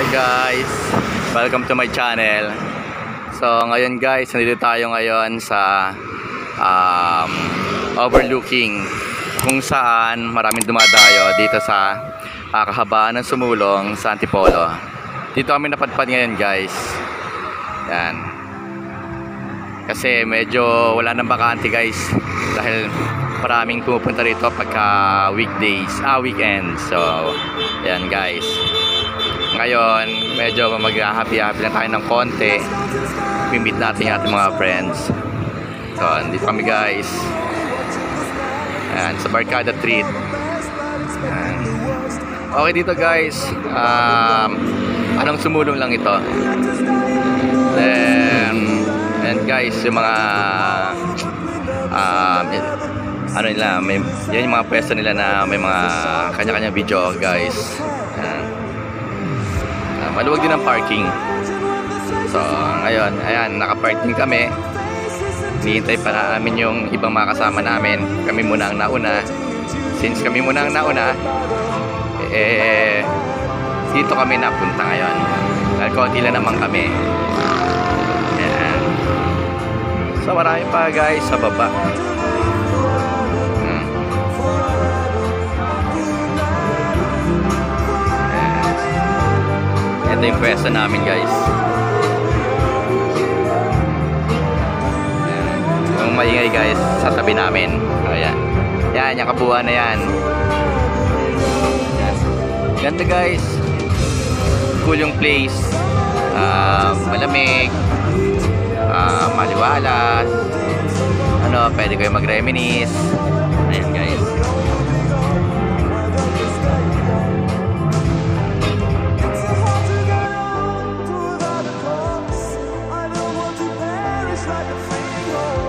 guys, welcome to my channel. So ngayon guys, nandito tayo ngayon sa overlooking, kung saan maraming dumadayo dito sa kahabaan ng Sumulong sa Antipolo. Dito kami napadpad ngayon guys. Yan. Kasi medyo wala nang bakante guys, dahil maraming pumupunta rito pagka weekend. So yan guys, ngayon medyo mag-happy-happy lang tayo ng konti. I-meet natin yung ating mga friends. So dito kami guys, yan, sa Barkada Treat. Yan. Okay dito guys, anong Sumulong lang ito. Then and guys, yung mga ano nila, yan yung mga pwesto nila na may mga kanya-kanya video guys. Maluwag din ang parking. So ngayon, ayan, nakaparking kami. Hinihintay pa namin yung ibang mga kasama namin. Kami muna ang nauna. Since kami muna ang nauna, dito kami napunta ngayon. Dahil konti lang naman kami. Ayan. So marami pa guys sa baba. Ito yung pwesto namin guys. Yung maingay guys sa tabi namin. Ayan. Yan, yung kabuuan na yan. Ganda guys. Cool yung place. Malamig. Maliwalas. Ano, pwede kayo mag-reminisce. Ayan guys. Like a free